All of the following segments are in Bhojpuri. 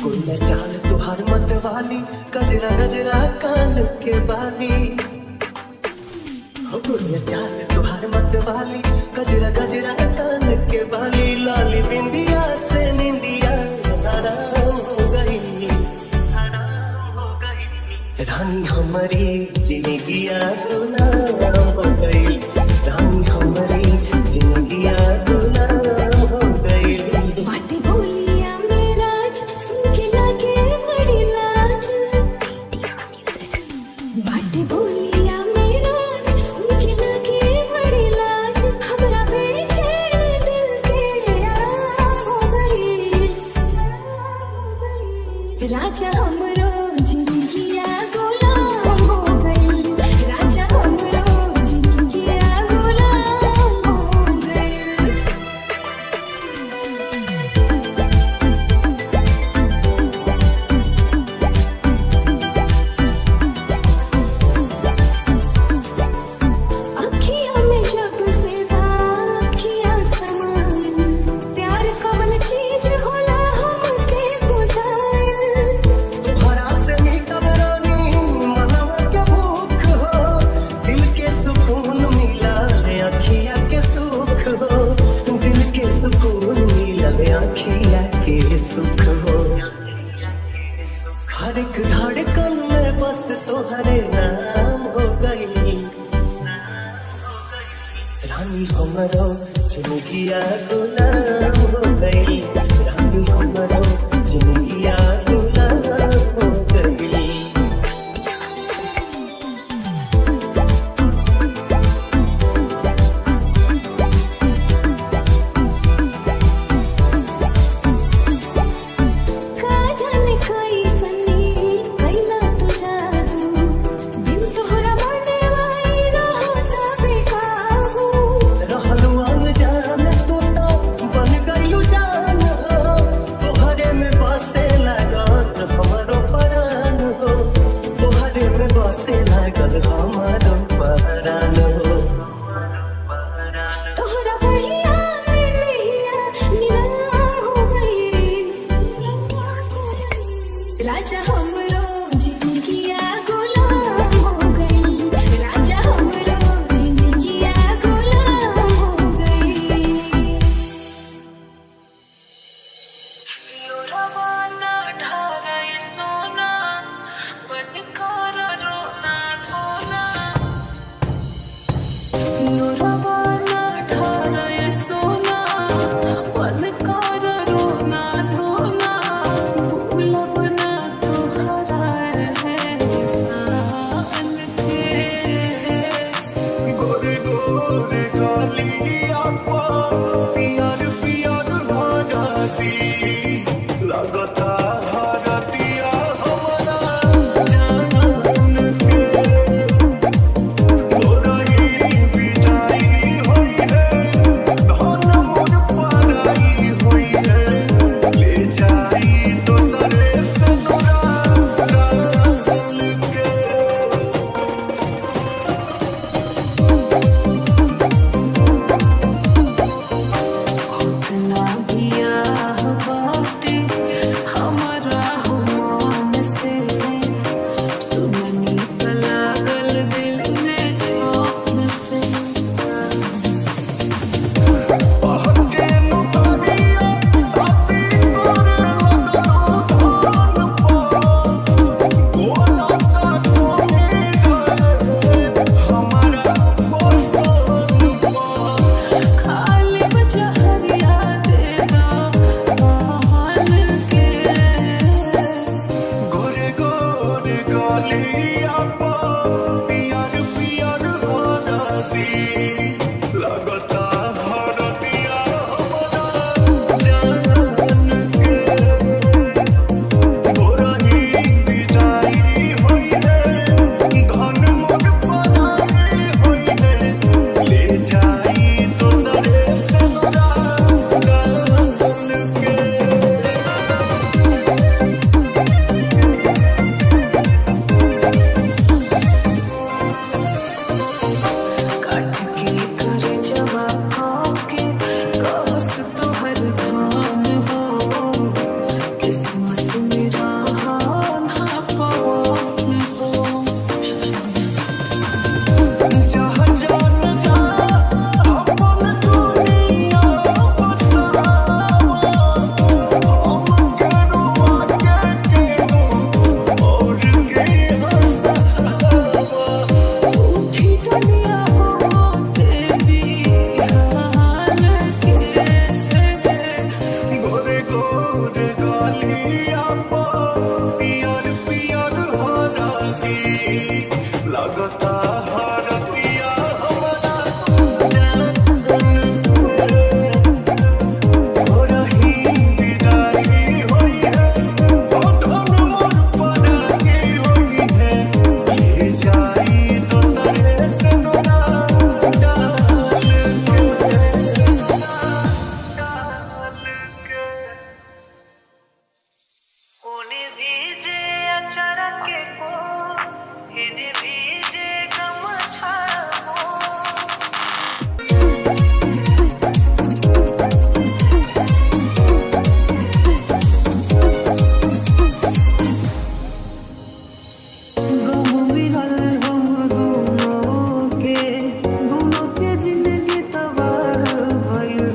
गुल्ला चाल तुहार मत वाली, गजरा गजरा कान के बाली। गुल्ला चाल तुहार मत वाली, गजरा गजरा कान के बाली। लाली बिंदिया से निंदिया हराम हो गई, हराम हो गई। रानी हमारी जिंदगिया गुलाम हो गई, रानी हमारी जिंदगिया गुलाम हो गई। बाटे बोलिया मेरा सुन के लागे बड़ी लाज, बाटे बोलिया मेरा सुन के लागे बड़ी लाज। हमरा बेचैन दिल के आराम हो गई, राजा हमरो जिंदगिया गुलाम हो गई, राजा हमरो जिंदगिया गुलाम हो गई। अखियाँ में जब से अखियाँ समाइल, प्यार कवन चीज होला हमके बुझाइल। तुहरा से मिटल रानी मनवा के भूख हो, दिल के सुकून मिला ले अखिया के सुख हो, दिल के सुकून मिला ले अखिया के सुख हो। हर एक धड़कन में बस तोहरे नाम हो गई, रानी हमरो जिंदगिया गुलाम हो गई, रानी हमरो जिंदगिया गुलाम हो गई। का जाने कैसनी कैला तू जादू, बिन तोहरा मनवाई रहता बेकाबू। रहलू अनजान तू तो बन गइलू जान हो, तोहरे में बसे लागल हमारो परान हो, तोहरे में बसे लागल हमारो परान हो। तोहरा बहिया में नैया नीलाम हो गई, राजा हमरो जिंदगिया गुलाम हो गई, राजा हमरो जिंदगिया गुलाम हो गई। रवाना ढारे सोना बनकर रोना धोना, रवाना ढारे सोना बनकर रोना धोना। भूलब ना तोहरा एहसान के, गोरे गोरे कालिया पा पियर पियर हरती, लगता हरतिया हमारा जान के। मोरही विदाई होई है, धन मोर पराई होई है, ले जाई दोसरे से नुरा डाल के। उतना बियाह बाटे गोर गलिया पो पियर पियर हो रही लगता हरतिया हमारा हो रही विदाई हुई है धन मोर पर के हुई है ले जाई दूसरे से नोरा डाल के उने भीजे अचारा के को इने भीजे गमछा गम मिलल हम दोनों के जिंदगी तबाह भइल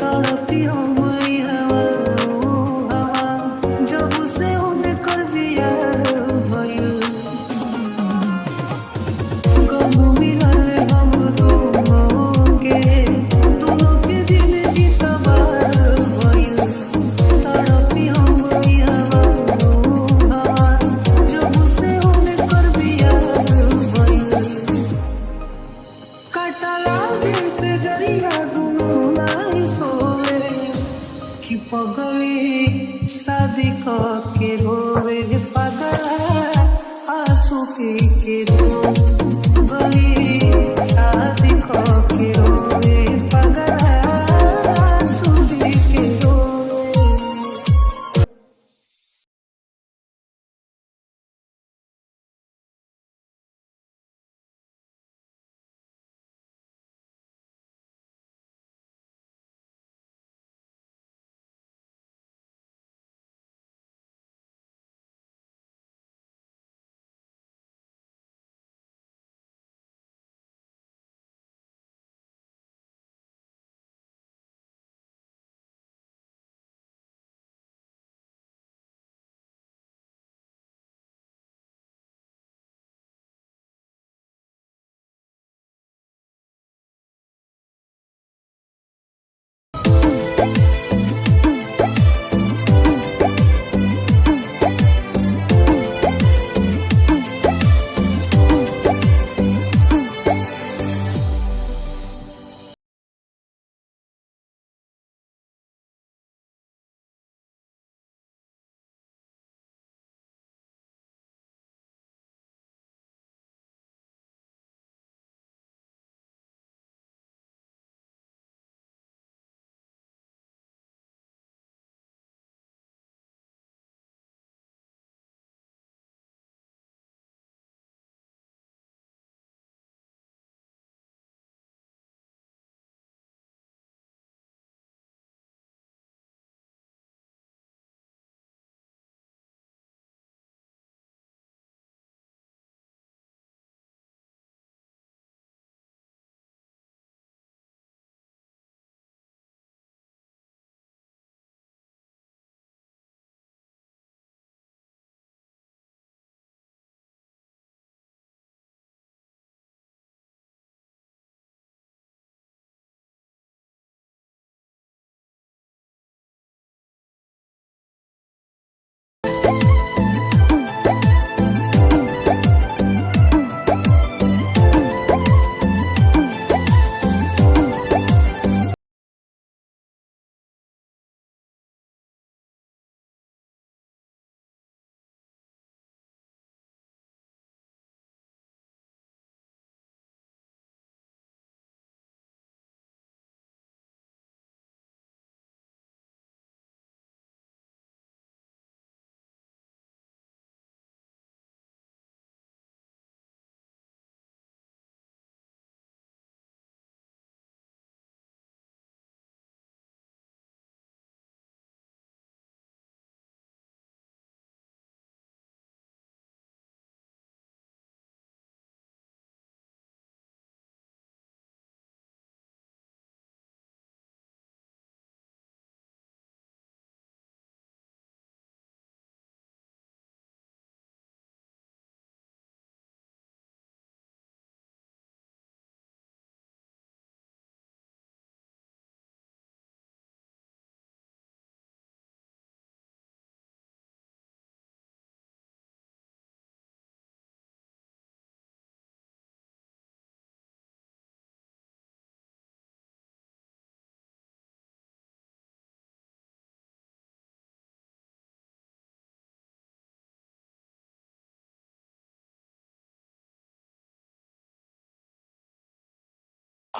तड़पी हम ई हवा हवा जब से उनकर बियाह भइल गम मिलल हम दोनों के जिंदगी तबाह भइल तड़पी हम ई हवा हवा जब से उनकर बियाह भइल कटला दिल से जरिया दुनू नाही सोवे कि पगली शादी क के रोवे पगला आंसू पी के गली शादी क के रोवे पगला आंसू पी के रोवे।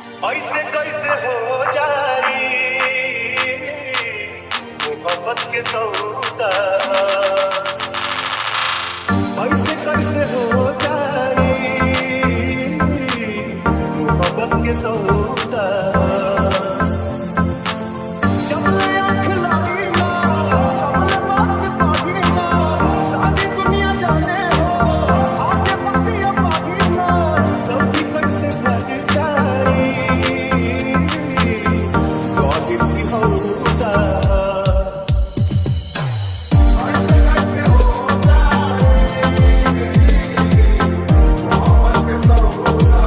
ऐसे कैसे हो जाई मोहब्बत के सौदा, ऐसे कैसे हो जाई मोहब्बत के सौदा। जब मैं आँख लाई ना, अपने बात पागी ना, सारी दुनिया जाने हो, आगे पतिया पागी ना, तब भी कैसे लग जाई कादिर की होता। ऐसे कैसे हो जाई मोहब्बत के सौदा।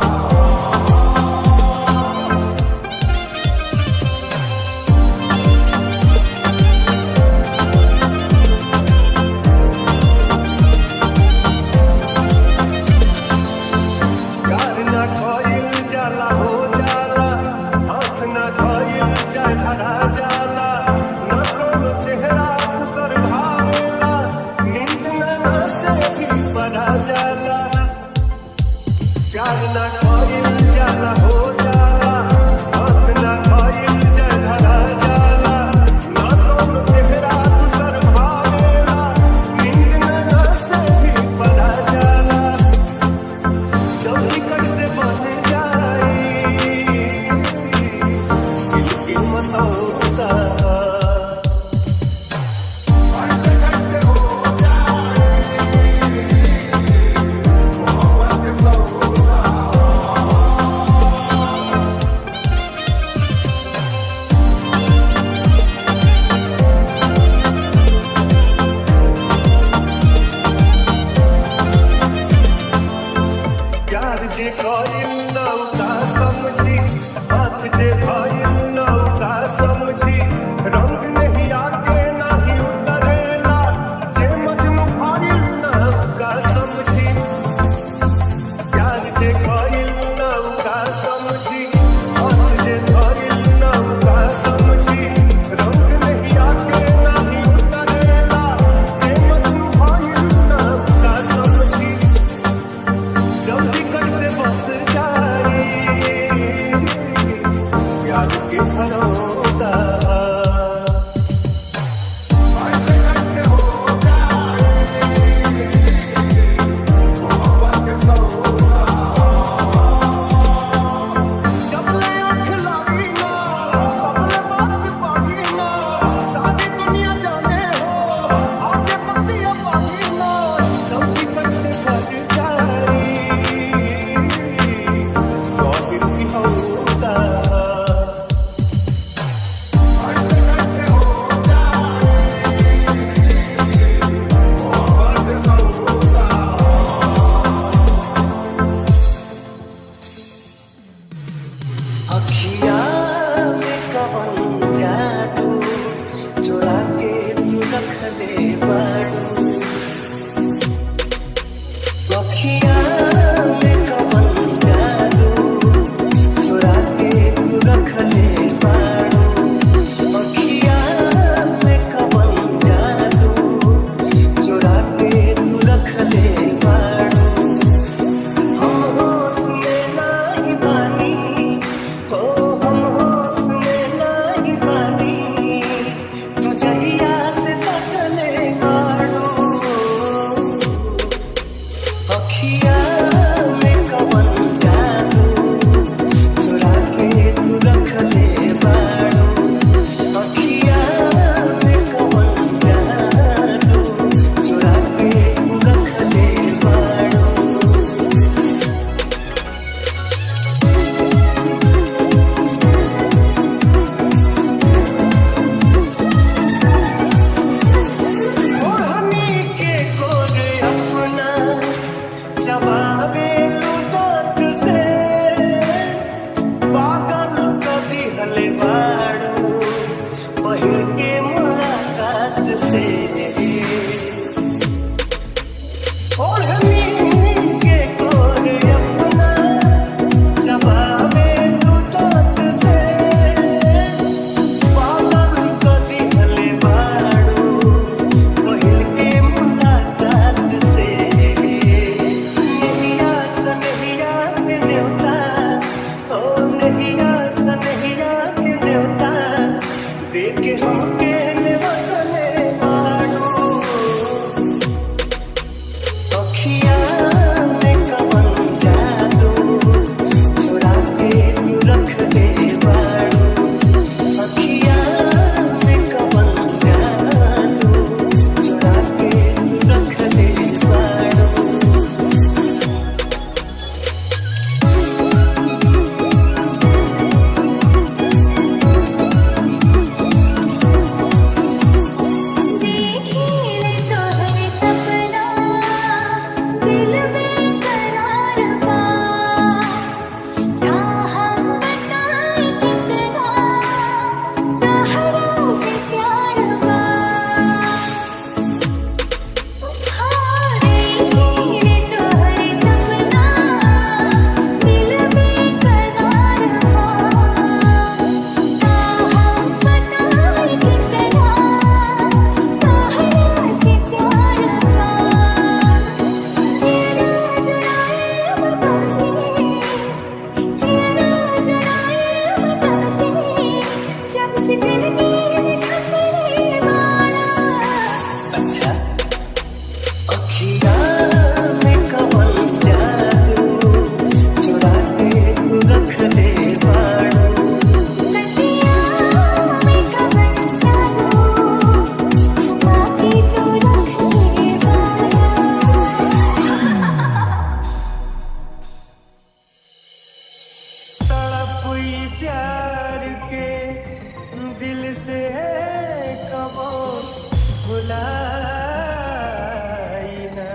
भुलाई ना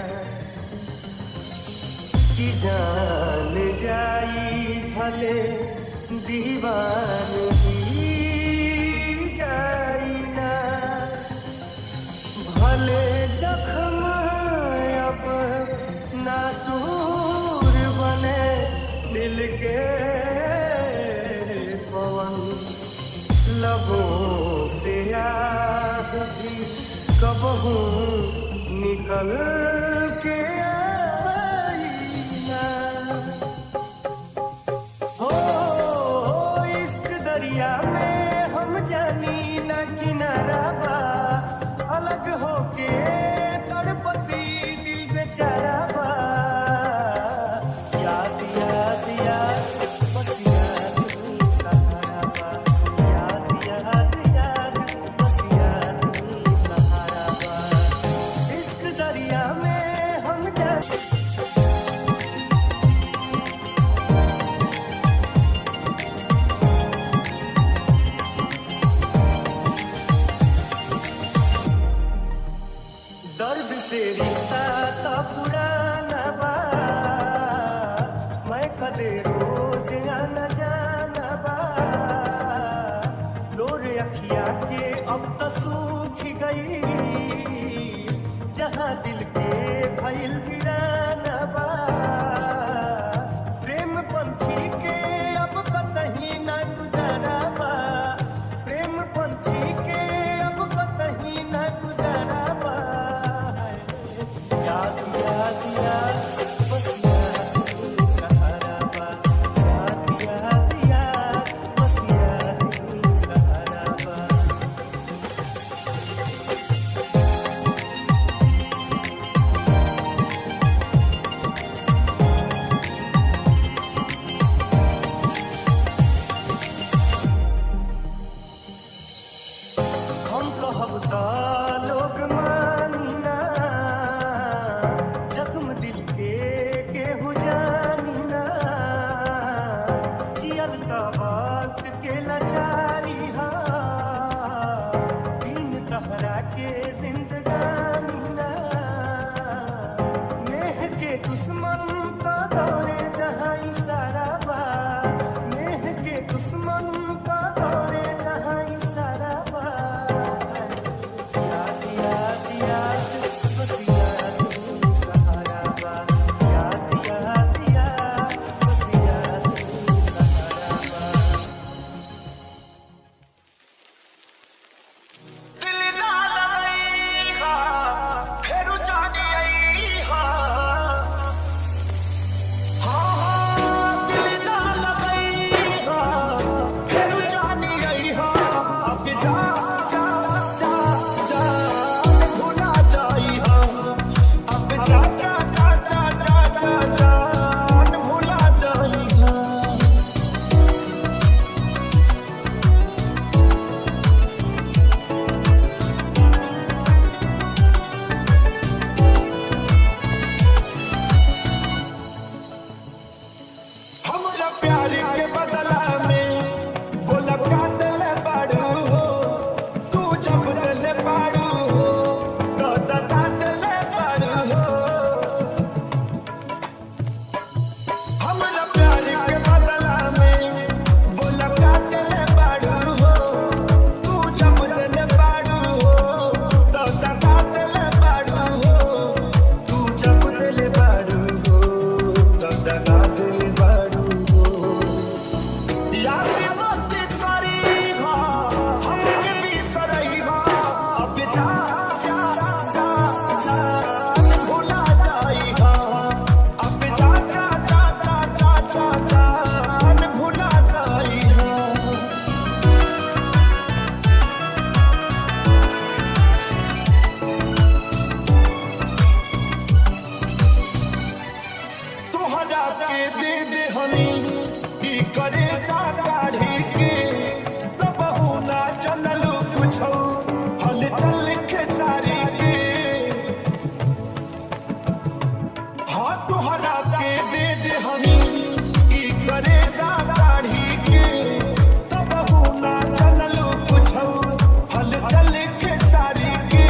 कि जान जाई भले दीवानगी जाई ना भले जख्म अब नासूर बने दिल के पवन लबों से याद भी कबहू निकल के आई ना हो इश्क दरिया में हम जानी ना किनारा बा अलग होके तड़पती दिल बेचारा बा याद याद याद बस याद ही सहारा बा याद याद याद बस याद ही सहारा बा इश्क दरिया में हम जानी दर्द से रिश्ता था पुराना बा मैं कदे रोज आना जाना बा लोर अखिया के अब तो सूख गई जहाँ दिल के भइल वीराना बा प्रेम पंछी के अब कतही ना गुजारा बा प्रेम पंछी के अब कतही ना गुजारा बा याद याद याद बस याद ही सहारा बा याद याद याद बस याद ही सहारा बा हम कहब त लोग मानी ना जख्म दिल के केहू जानी ना जियल त वक्त के लाचारी हा बिन तहरा के जिंदगानी ना नेह के दुश्मन त दौरे जहाँ इशारा बा नेह के दुश्मन त दौरे जहाँ इशारा बा याद याद याद बस याद ही सहारा बा याद याद याद बस याद ही सहारा बा दिल ना लगई हा फेरू जानी आई हा हाँ हाँ दिल ना लगई हा फेरू जानी आई हा अब जा जा जा जा भुला जाई हा अब जा जा जा जा जा जा जान भुला जाई हा हमरा प्यार के बदला में बोला काटल बाड़ू हो तू जब डल बाड़ू हो तो काटल बाड़ू हो हमरा प्यार के बदला में बोला काटल बाड़ू हो तू जब डल बाड़ू हो तो काटल बाड़ू हो तू जब डल बाड़ू हो तो काटल बाड़ू हो याद मत करी हा हमके बिसरई हा अब जा जा जा जा भुला जाई हा अब जा जा जा जा जा जा जान भुला जाई हा तोहरा के दे दे हनी ई करे जा काढ़ी के तब ना चलल कुछ हल चल के सारी के हाँ तोहरा के दे दे हनी ई करे जा काढ़ी के तब ना चलल कुछ हल चल के सारी के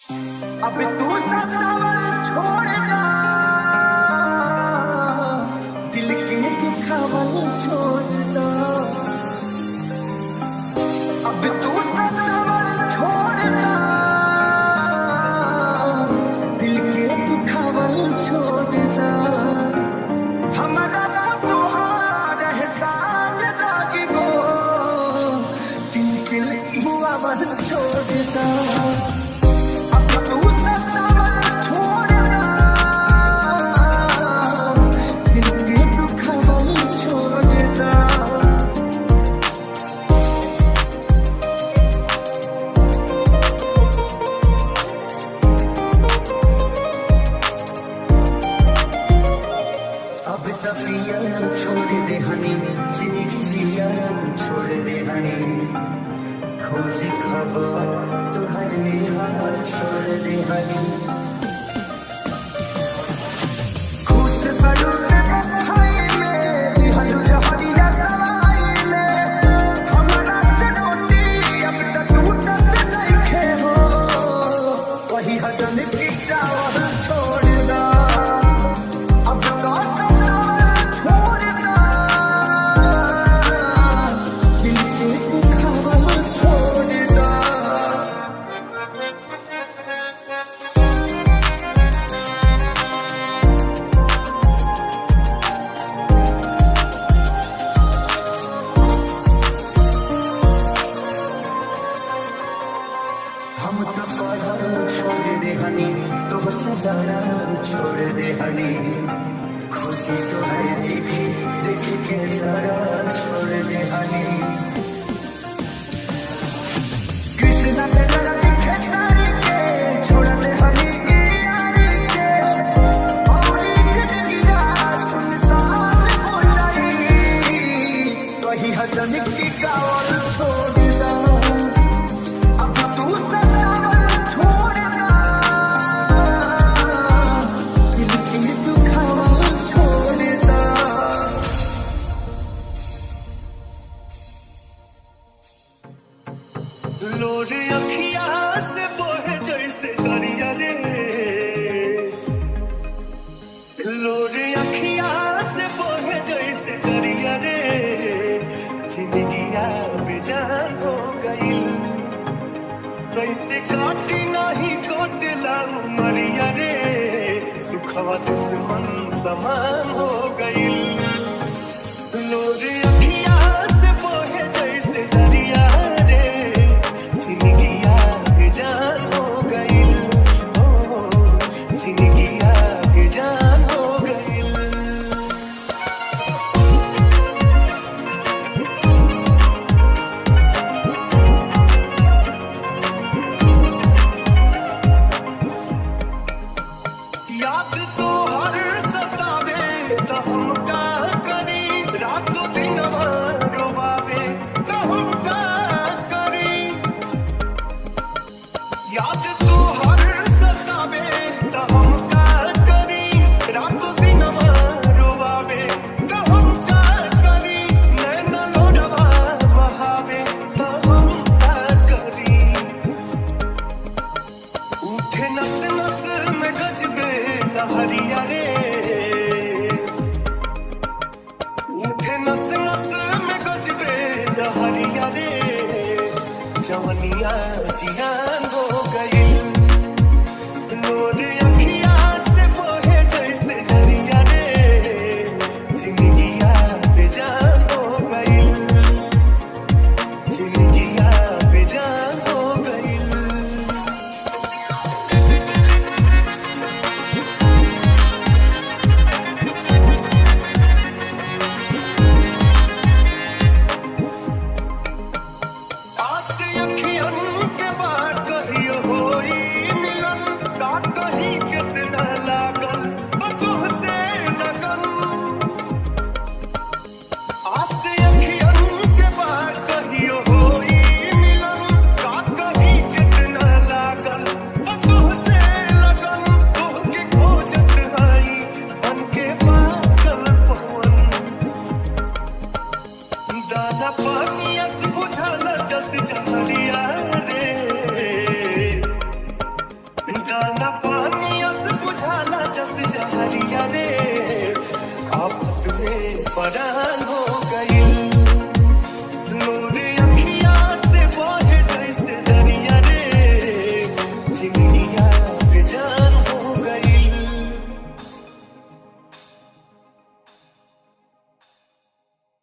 अब तू सतावल छोड़ना, दिल के दुखावल छोड़ना। अब तू सतावल छोड़ना, दिल के दुखावल छोड़ना। हमारा तुहार एहसान लागी गो, दिल दिल हुआ मन छोड़ना। छोड़ दे हनी, जिंदगी जिया छोड़ दे हनी, खोजी खबर तुम्हारे हाथ छोड़ दे हनी। खुद बड़ों के भाई में दिहालू जहरिया दवाई में, हमारा से रोटी अब तक टूटत नहीं खे हो, वही हजम की चावल छोड़ना। अब छोड़ दे हनी, तो सदाना छोड़ दे हनी, खुशी तो है देखी देखी के जरा छोड़ दे हनी। कृष्णा पे लड़ा दिखे सारी के, छोड़ दे हनी यारी के, और जिंदगी का सुनसान हो जाई, वही हजम की गावल छोड़ दा। अब तू सतावल छोड़ना, दिल के दुखावल छोड़ना। लोर अखिया से बोहे जैसे दरिया रे, लोर अखिया से बोहे जैसे दरिया रे, जिंदगिया बेजान हो गई, कैसे काटी नहीं कोटला उमरिया रे, सुखवा दुश्मन समान हो गई। लोर अखिया से बोहे जैसे दरिया रे, जिंदगिया बेजान हो गई, ओ जिंदगिया बेजान हो गई। याद तो हर सतावे तो हम का करी, रातों दिन रुबावे तो हम का करी। याद तो हर सतावे तो हम का करी, रातों दिन रुबावे तो हम का करी। नैना लोडवा बहावे तो हम का करी। उठे नस नस में गजबे लहरिया रे, उठे नस नस में गजबे लहरिया रे, जवनिया जियान हो गई। लोर अखिया से बोहे जैसे दरिया रे, जिंदगिया बेजान हो गई, जिंदगिया बेजान हो गई। आस अखियन के बाद कहियो होई मिलन, रात कहीं कितना लागल बतुह से लगन। आस अखियन के बाद कहियो होई मिलन, रात कहीं कितना लागल बतुह से लगन। तोह के खोजत आई बन के पागल पवन, दाना पानी अस बुझल दस जहरिया रे, करे आफत में परान